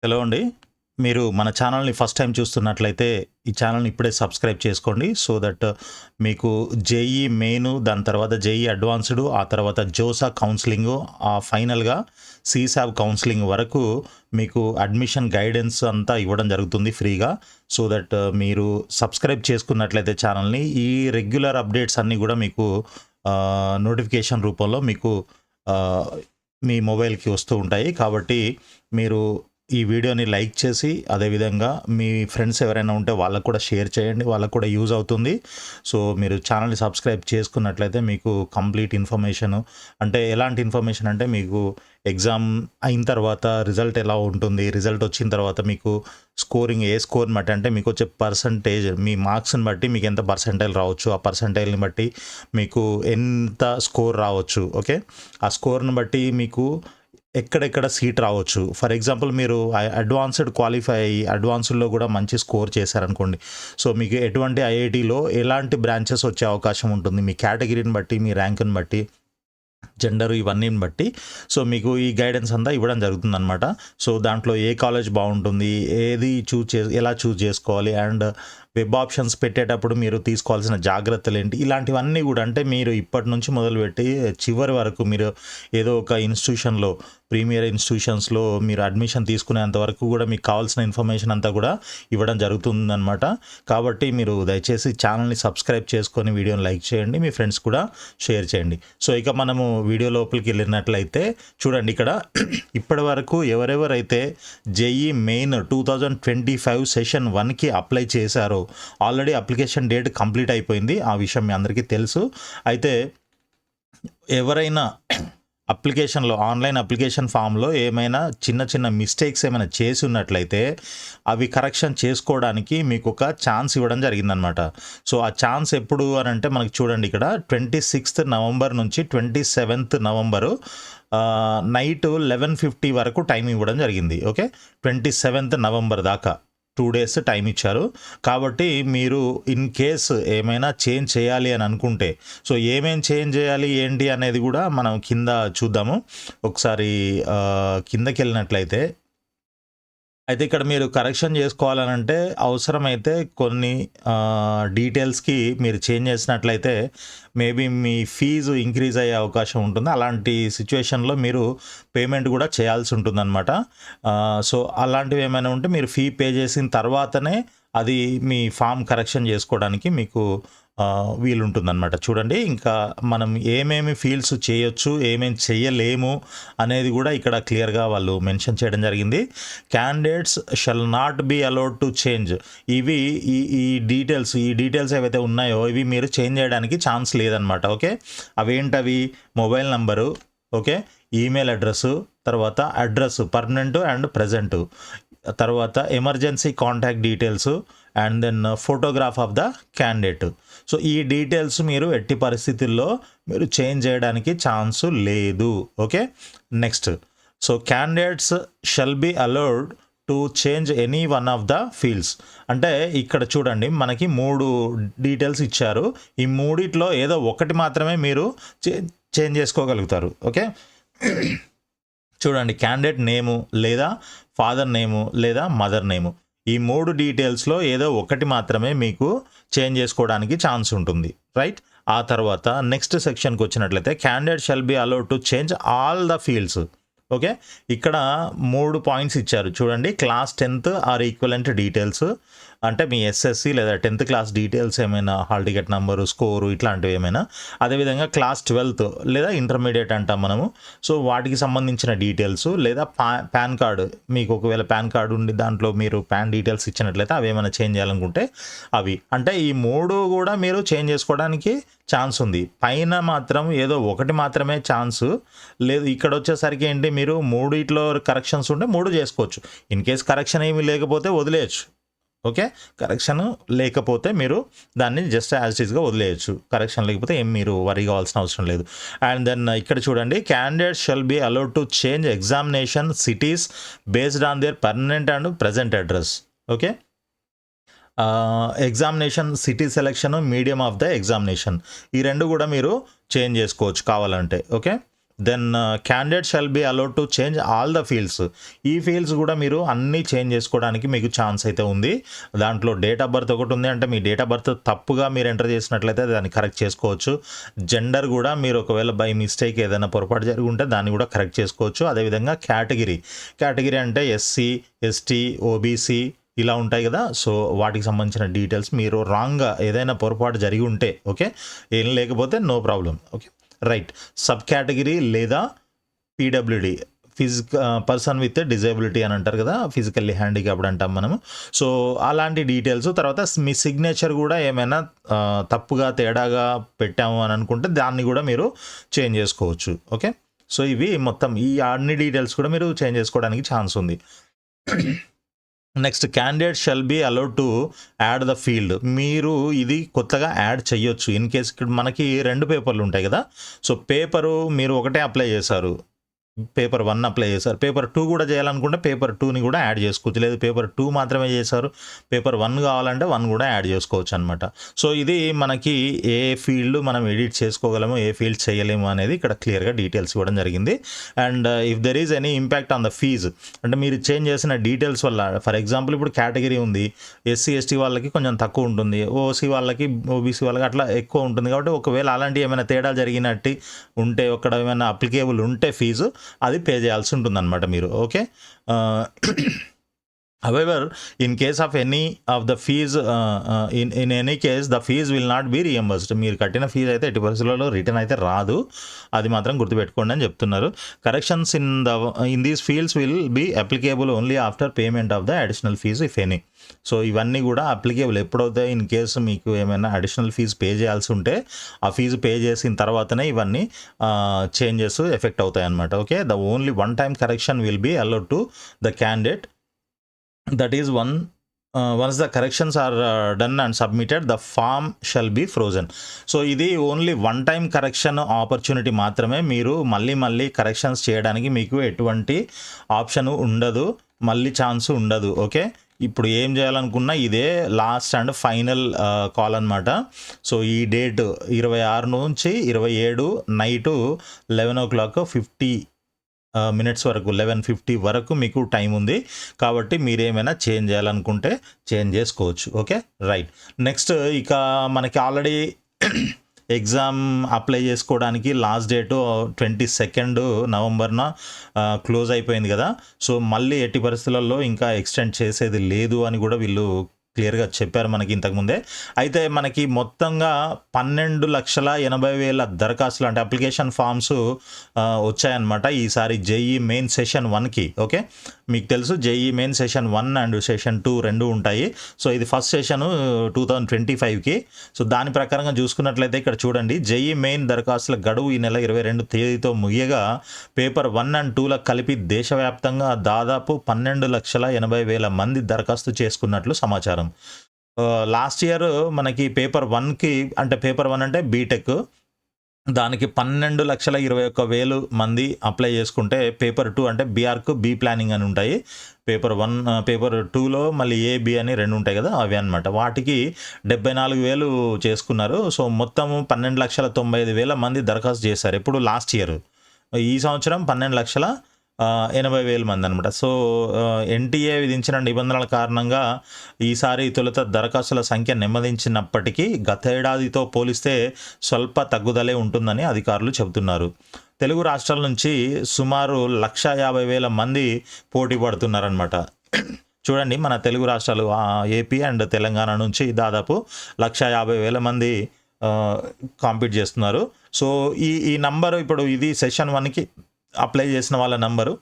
Hello అండి. మీరు మన ఛానల్‌ని ఫస్ట్ టైమ్ చూస్తున్నట్లయితే ఈ ఛానల్‌ని ఇప్పుడే సబ్స్క్రైబ్ చేసుకోండి. సో దట్ మీకు జేఈఈ మెయిన్, దాని తర్వాత జేఈఈ అడ్వాన్స్‌డ్, ఆ తర్వాత జోసా కౌన్సెలింగు, ఫైనల్‌గా సీసాబ్ కౌన్సెలింగ్ వరకు మీకు అడ్మిషన్ గైడెన్స్ అంతా ఇవ్వడం జరుగుతుంది ఫ్రీగా. సో దట్ మీరు సబ్స్క్రైబ్ చేసుకున్నట్లయితే ఛానల్‌ని ఈ రెగ్యులర్ అప్డేట్స్ అన్నీ కూడా మీకు నోటిఫికేషన్ రూపంలో మీకు ఆహ్, మీ మొబైల్‌కి వస్తూ ఉంటాయి. కాబట్టి మీరు ఈ వీడియోని లైక్ చేసి, అదేవిధంగా మీ ఫ్రెండ్స్ ఎవరైనా ఉంటే వాళ్ళకు కూడా షేర్ చేయండి. వాళ్ళకు కూడా యూజ్ అవుతుంది. సో మీరు ఛానల్‌ని సబ్స్క్రైబ్ చేసుకున్నట్లయితే మీకు కంప్లీట్ ఇన్ఫర్మేషను, అంటే ఎలాంటి ఇన్ఫర్మేషన్ అంటే మీకు ఎగ్జామ్ అయిన తర్వాత రిజల్ట్ ఎలా ఉంటుంది, రిజల్ట్ వచ్చిన తర్వాత మీకు స్కోరింగ్ ఏ స్కోర్ని బట్టి, అంటే మీకు వచ్చే పర్సంటేజ్, మీ మార్క్స్ని బట్టి మీకు ఎంత పర్సంటైల్ రావచ్చు, ఆ పర్సంటైల్ని బట్టి మీకు ఎంత స్కోర్ రావచ్చు. ఓకే, ఆ స్కోర్ని బట్టి మీకు ఎక్కడెక్కడ సీట్ రావచ్చు. ఫర్ ఎగ్జాంపుల్ మీరు అడ్వాన్స్డ్ క్వాలిఫై అయ్యి అడ్వాన్స్డ్లో కూడా మంచి స్కోర్ చేశారనుకోండి, సో మీకు ఎటువంటి ఐఐటీలో ఎలాంటి బ్రాంచెస్ వచ్చే అవకాశం ఉంటుంది, మీ కేటగిరీని బట్టి, మీ ర్యాంకుని బట్టి, జెండర్ ఇవన్నీని బట్టి సో మీకు ఈ గైడెన్స్ అంతా ఇవ్వడం జరుగుతుందనమాట. సో దాంట్లో ఏ కాలేజ్ బాగుంటుంది, ఏది ఎలా చూజ్ చేసుకోవాలి, అండ్ వెబ్ ఆప్షన్స్ పెట్టేటప్పుడు మీరు తీసుకోవాల్సిన జాగ్రత్తలు ఏంటి, ఇలాంటివన్నీ కూడా, అంటే మీరు ఇప్పటి నుంచి మొదలుపెట్టి చివరి వరకు మీరు ఏదో ఒక ఇన్స్టిట్యూషన్లో, ప్రీమియర్ ఇన్స్టిట్యూషన్స్లో మీరు అడ్మిషన్ తీసుకునేంత వరకు కూడా మీకు కావాల్సిన ఇన్ఫర్మేషన్ అంతా కూడా ఇవ్వడం జరుగుతుందన్నమాట. కాబట్టి మీరు దయచేసి ఛానల్ని సబ్స్క్రైబ్ చేసుకొని వీడియోని లైక్ చేయండి, మీ ఫ్రెండ్స్ కూడా షేర్ చేయండి. సో ఇక మనము వీడియో లోపలికి వెళ్ళినట్లయితే చూడండి, ఇక్కడ ఇప్పటి వరకు ఎవరెవరైతే జేఈ మెయిన్ 2025 సెషన్ 1కి అప్లై చేశారో ఆల్రెడీ అప్లికేషన్ డేట్ కంప్లీట్ అయిపోయింది. ఆ విషయం మీ అందరికీ తెలుసు. అయితే ఎవరైనా అప్లికేషన్లో, ఆన్లైన్ అప్లికేషన్ ఫామ్లో ఏమైనా చిన్న చిన్న మిస్టేక్స్ ఏమైనా చేసి ఉన్నట్లయితే అవి కరెక్షన్ చేసుకోవడానికి మీకు ఒక ఛాన్స్ ఇవ్వడం జరిగిందనమాట. సో ఆ ఛాన్స్ ఎప్పుడు అని అంటే మనకి చూడండి, ఇక్కడ 26th నవంబర్ నుంచి 27th నవంబరు నైట్ 11:50 వరకు టైం ఇవ్వడం జరిగింది. ఓకే, 27th నవంబర్ దాకా 2 days టైం ఇచ్చారు. కాబట్టి మీరు ఇన్ కేస్ ఏమైనా చేంజ్ చేయాలి అని అనుకుంటే, సో ఏమేం చేంజ్ చేయాలి ఏంటి అనేది కూడా మనం కింద చూద్దాము. ఒకసారి కిందకి వెళ్ళినట్లయితే, అయితే ఇక్కడ మీరు కరెక్షన్ చేసుకోవాలనంటే అవసరమైతే కొన్ని డీటెయిల్స్కి మీరు చేంజ్ చేసినట్లయితే మేబీ మీ ఫీజు ఇంక్రీజ్ అయ్యే అవకాశం ఉంటుంది. అలాంటి సిచ్యువేషన్లో మీరు పేమెంట్ కూడా చేయాల్సి ఉంటుందన్నమాట. సో అలాంటివి ఏమైనా ఉంటే మీరు ఫీ పే చేసిన తర్వాతనే అది మీ ఫామ్ కరెక్షన్ చేసుకోవడానికి మీకు వీలుంటుందన్నమాట. చూడండి, ఇంకా మనం ఏమేమి ఫీల్డ్స్ చేయొచ్చు, ఏమేమి చేయలేము అనేది కూడా ఇక్కడ క్లియర్గా వాళ్ళు మెన్షన్ చేయడం జరిగింది. Candidates shall not be allowed to change. ఇవి ఈ డీటెయిల్స్ ఏవైతే ఉన్నాయో ఇవి మీరు చేంజ్ చేయడానికి ఛాన్స్ లేదనమాట. ఓకే, అవేంటవి? Mobile number, okay, email address, తర్వాత అడ్రస్ పర్మనెంట్ అండ్ ప్రజెంట్, తర్వాత emergency contact details, and then photograph of the candidate. So ఈ డీటెయిల్స్ మీరు ఎట్టి పరిస్థితుల్లో మీరు చేంజ్ చేయడానికి ఛాన్స్ లేదు. Okay, next, so candidates shall be allowed to change any one of the fields. అంటే ఇక్కడ చూడండి, మనకి 3 డీటెయిల్స్ ఇచ్చారు. ఈ మూడిట్లో ఏదో ఒకటి మాత్రమే మీరు చేంజ్ చేసుకోగలుగుతారు. ఓకే, చూడండి, క్యాండిడేట్ నేము, లేదా ఫాదర్ నేము, లేదా మదర్ నేము, ఈ 3 డీటెయిల్స్లో ఏదో ఒకటి మాత్రమే మీకు చేంజ్ చేసుకోవడానికి ఛాన్స్ ఉంటుంది. రైట్, ఆ తర్వాత నెక్స్ట్ సెక్షన్కి వచ్చినట్లయితే candidate shall be allowed to change all the fields. Okay, ఇక్కడ 3 పాయింట్స్ ఇచ్చారు చూడండి. Class 10th are equivalent details, అంటే మీ ఎస్ఎస్సి లేదా 10th క్లాస్ డీటెయిల్స్ ఏమైనా, హాల్ టికెట్ నెంబరు, స్కోరు, ఇట్లాంటివి ఏమైనా. అదేవిధంగా క్లాస్ 12th లేదా ఇంటర్మీడియట్ అంటాం మనము, సో వాటికి సంబంధించిన డీటెయిల్స్, లేదా పాన్ కార్డు, మీకు ఒకవేళ పాన్ కార్డు ఉండి దాంట్లో మీరు పాన్ డీటెయిల్స్ ఇచ్చినట్లయితే అవి ఏమైనా చేంజ్ చేయాలనుకుంటే అవి, అంటే ఈ 3 కూడా మీరు చేంజ్ చేసుకోవడానికి ఛాన్స్ ఉంది. పైన మాత్రం ఏదో ఒకటి మాత్రమే ఛాన్స్ లేదు. ఇక్కడ వచ్చేసరికి ఏంటి, మీరు 3 కరెక్షన్స్ ఉంటే 3 చేసుకోవచ్చు. ఇన్ కేస్ కరెక్షన్ ఏమీ లేకపోతే వదిలేయచ్చు. ఓకే, కరెక్షన్ లేకపోతే మీరు దాన్ని జస్ట్ యాజ్ ఇట్ ఈస్గా వదిలేయచ్చు. కరెక్షన్ లేకపోతే ఏం మీరు వరీ కావాల్సిన అవసరం లేదు. అండ్ దెన్ ఇక్కడ చూడండి, candidates shall be allowed to change examination cities based on their permanent and present address. Okay, examination city selection, medium of the examination, ఈ 2 కూడా మీరు చేంజ్ చేసుకోవచ్చు కావాలంటే. Okay, then candidate shall be allowed to change all the fields. ఈ fields కూడా మీరు అన్నీ change చేసుకోవడానికి మీకు ఛాన్స్ అయితే ఉంది. దాంట్లో డేట్ ఆఫ్ బర్త్ ఒకటి ఉంది, అంటే మీ డేట్ ఆఫ్ బర్త్ తప్పుగా మీరు ఎంటర్ చేసినట్లయితే దాన్ని కరెక్ట్ చేసుకోవచ్చు. జెండర్ కూడా మీరు ఒకవేళ బై మిస్టేక్ ఏదైనా పొరపాటు జరిగి ఉంటే దాన్ని కూడా కరెక్ట్ చేసుకోవచ్చు. అదేవిధంగా కేటగిరీ అంటే ఎస్సీ, ఎస్టీ, ఓబీసీ ఇలా ఉంటాయి కదా. సో వాటికి సంబంధించిన డీటెయిల్స్ మీరు రాంగ్గా ఏదైనా పొరపాటు జరిగి ఉంటే ఓకే, ఏం లేకపోతే no problem. Okay right. Sub category లేదా పీడబ్ల్యూడి, పర్సన్ విత్ డిజేబిలిటీ అని అంటారు కదా, ఫిజికల్లీ హ్యాండిక్యాప్డ్ అంటాం మనము. సో అలాంటి డీటెయిల్స్, తర్వాత మీ సిగ్నేచర్ కూడా ఏమైనా తప్పుగా తేడాగా పెట్టాము అని అనుకుంటే దాన్ని కూడా మీరు చేంజ్ చేసుకోవచ్చు. ఓకే, సో ఇవి మొత్తం ఈ అన్ని డీటెయిల్స్ కూడా మీరు చేంజ్ చేసుకోవడానికి ఛాన్స్ ఉంది. Next, candidate shall be allowed to add the field. మీరు ఇది కొత్తగా యాడ్ చేయొచ్చు. ఇన్ కేస్ ఇక్కడ మనకి 2 పేపర్లు ఉంటాయి కదా. సో పేపరు మీరు ఒకటే అప్లై చేశారు, పేపర్ 1 అప్లై చేశారు, పేపర్ 2 కూడా చేయాలనుకుంటే పేపర్ 2ని కూడా యాడ్ చేసుకోవచ్చు. లేదు పేపర్ 2 మాత్రమే చేశారు, పేపర్ 1 కావాలంటే 1 కూడా యాడ్ చేసుకోవచ్చు అనమాట. సో ఇది మనకి ఏ ఫీల్డ్ మనం ఎడిట్ చేసుకోగలము, ఏ ఫీల్డ్ చేయలేము అనేది ఇక్కడ క్లియర్గా డీటెయిల్స్ ఇవ్వడం జరిగింది. And if there is any impact on the fees, అంటే మీరు చేంజ్ చేసిన డీటెయిల్స్ వల్ల, ఫర్ ఎగ్జాంపుల్ ఇప్పుడు కేటగిరీ ఉంది, ఎస్సీ ఎస్టీ వాళ్ళకి కొంచెం తక్కువ ఉంటుంది, ఓసీ వాళ్ళకి ఓబీసీ వాళ్ళకి అట్లా ఎక్కువ ఉంటుంది. కాబట్టి ఒకవేళ అలాంటి ఏమైనా తేడా జరిగినట్టు ఉంటే, అక్కడ ఏమైనా అప్లికేబుల్ ఉంటే ఫీజు అది పే చేయాల్సి ఉంటుందన్నమాట మీరు. Okay, however in case of any of the fees, in any case the fees will not be reimbursed. మీరు కట్టిన ఫీజు అయితే ఎట్టి పరిస్థితుల్లో రిటర్న్ అయితే రాదు, అది మాత్రం గుర్తుపెట్టుకోండి అని చెప్తున్నారు. Corrections in these fields will be applicable only after payment of the additional fees if any. So ఇవన్నీ కూడా అప్లికేబుల్ ఎప్పుడవుతాయి, ఇన్ కేసు మీకు ఏమైనా అడిషనల్ ఫీజు పే చేయాల్సి ఉంటే ఆ ఫీజు పే చేసిన తర్వాతనే ఇవన్నీ చేంజెస్ ఎఫెక్ట్ అవుతాయి అన్నమాట. Okay, the only one time correction will be allowed to the candidate. That is once the corrections are done and submitted, the form shall be frozen. So ఇది only one time correction opportunity మాత్రమే. మీరు మళ్ళీ corrections చేయడానికి మీకు ఎటువంటి option ఉండదు, మళ్ళీ chance ఉండదు. ఓకే, ఇప్పుడు ఏం చేయాలనుకున్నా ఇదే లాస్ట్ అండ్ ఫైనల్ కాల్ అనమాట. సో ఈ డేట్ 26 నుంచి 27 నైటు 11:50 మినిట్స్ వరకు, 11:50 వరకు మీకు టైం ఉంది. కాబట్టి మీరేమైనా చేంజ్ చేయాలనుకుంటే చేంజ్ చేసుకోవచ్చు. Okay right. నెక్స్ట్, ఇక మనకి ఆల్రెడీ ఎగ్జామ్ అప్లై చేసుకోవడానికి లాస్ట్ డేటు 22 నవంబర్న క్లోజ్ అయిపోయింది కదా. సో మళ్ళీ ఎట్టి పరిస్థితులలో ఇంకా ఎక్స్టెండ్ చేసేది లేదు అని కూడా వీళ్ళు క్లియర్గా చెప్పారు మనకి ఇంతకుముందే. అయితే మనకి మొత్తంగా 12,80,000 దరఖాస్తులు, అంటే అప్లికేషన్ ఫామ్స్ వచ్చాయన్నమాట ఈసారి జేఈ మెయిన్ సెషన్ 1కి. ఓకే, మీకు తెలుసు JEE main session 1 and session 2 రెండు ఉంటాయి. సో ఇది ఫస్ట్ సెషన్ 2025కి. సో దాని ప్రకారంగా చూసుకున్నట్లయితే ఇక్కడ చూడండి, జేఈ మెయిన్ దరఖాస్తుల గడువు ఈ నెల 22 తేదీతో ముగియగా పేపర్ 1 అండ్ 2లకు కలిపి దేశవ్యాప్తంగా దాదాపు 12,80,000 మంది దరఖాస్తు చేసుకున్నట్లు సమాచారం. లాస్ట్ ఇయర్ మనకి పేపర్ 1కి, అంటే పేపర్ 1 అంటే బీటెక్, దానికి 12,21,000 మంది అప్లై చేసుకుంటే పేపర్ 2 అంటే బీఆర్కు బీ ప్లానింగ్ అని ఉంటాయి. పేపర్ 1 పేపర్ 2లో మళ్ళీ ఏ బి అని 2 ఉంటాయి కదా, అవి అనమాట. వాటికి 74,000 చేసుకున్నారు. సో మొత్తము 12,95,000 మంది దరఖాస్తు చేశారు. ఎప్పుడు లాస్ట్ ఇయర్. ఈ సంవత్సరం 12,80,000 మంది అనమాట. సో ఎన్టీఏ విధించిన నిబంధనల కారణంగా ఈసారి తొలుత దరఖాస్తుల సంఖ్య నెమ్మదించినప్పటికీ గతేడాదితో పోలిస్తే స్వల్ప తగ్గుదలే ఉంటుందని అధికారులు చెబుతున్నారు. తెలుగు రాష్ట్రాల నుంచి సుమారు 150,000 మంది పోటీ పడుతున్నారనమాట. చూడండి, మన తెలుగు రాష్ట్రాలు ఏపీ అండ్ తెలంగాణ నుంచి దాదాపు 150,000 మంది కాంపీట్ చేస్తున్నారు. సో ఈ నంబరు ఇప్పుడు ఇది సెషన్ 1కి అప్లై చేసిన వాళ్ళ నంబరు.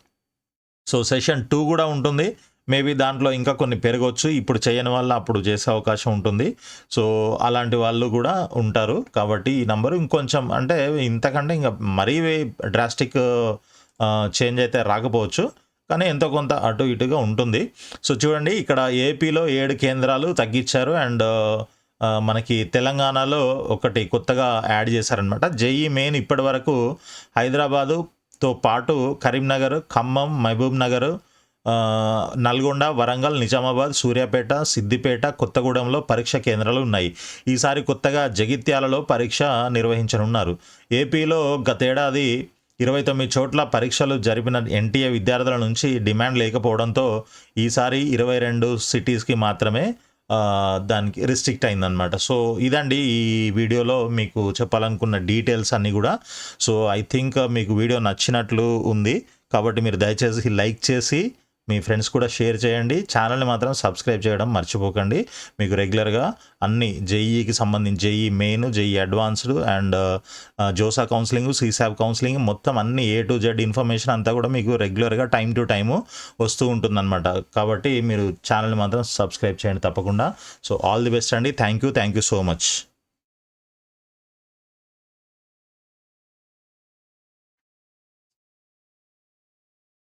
సో సెషన్ 2 కూడా ఉంటుంది, మేబీ దాంట్లో ఇంకా కొన్ని పెరగవచ్చు. ఇప్పుడు చేయని వాళ్ళు అప్పుడు చేసే అవకాశం ఉంటుంది. సో అలాంటి వాళ్ళు కూడా ఉంటారు. కాబట్టి ఈ నంబరు ఇంకొంచెం, అంటే ఇంతకంటే ఇంకా మరీ డ్రాస్టిక్ చేంజ్ అయితే రాకపోవచ్చు, కానీ ఎంతో కొంత అటు ఇటుగా ఉంటుంది. సో చూడండి, ఇక్కడ ఏపీలో 7 కేంద్రాలు తగ్గించారు అండ్ మనకి తెలంగాణలో ఒకటి కొత్తగా యాడ్ చేశారనమాట. జేఈ మెయిన్ ఇప్పటి వరకు హైదరాబాదుతో పాటు కరీంనగర్, ఖమ్మం, మహబూబ్ నగర్, నల్గొండ, వరంగల్, నిజామాబాద్, సూర్యాపేట, సిద్దిపేట, కొత్తగూడెంలో పరీక్ష కేంద్రాలు ఉన్నాయి. ఈసారి కొత్తగా జగిత్యాలలో పరీక్ష నిర్వహించనున్నారు. ఏపీలో గతేడాది 29 చోట్ల పరీక్షలు జరిపిన ఎన్టీఏ విద్యార్థుల నుంచి డిమాండ్ లేకపోవడంతో ఈసారి 22 సిటీస్‌కి మాత్రమే దానికి రిస్ట్రిక్ట్ అయిందనమాట. సో ఇదండి ఈ వీడియోలో మీకు చెప్పాలనుకున్న డీటెయిల్స్ అన్నీ కూడా. సో ఐ థింక్ మీకు వీడియో నచ్చినట్లు ఉంది. కాబట్టి మీరు దయచేసి లైక్ చేసి మీ ఫ్రెండ్స్ కూడా షేర్ చేయండి. ఛానల్ని మాత్రం సబ్స్క్రైబ్ చేయడం మర్చిపోకండి. మీకు రెగ్యులర్గా అన్ని జేఈకి సంబంధించి JEE main, JEE advanced and JoSAA counselling, సీసాబ్ counselling మొత్తం అన్ని A to Z ఇన్ఫర్మేషన్ అంతా కూడా మీకు రెగ్యులర్గా టైం టు టైము వస్తూ ఉంటుందన్నమాట. కాబట్టి మీరు ఛానల్ని మాత్రం సబ్స్క్రైబ్ చేయండి తప్పకుండా. సో ఆల్ ది బెస్ట్ అండి. Thank you so much.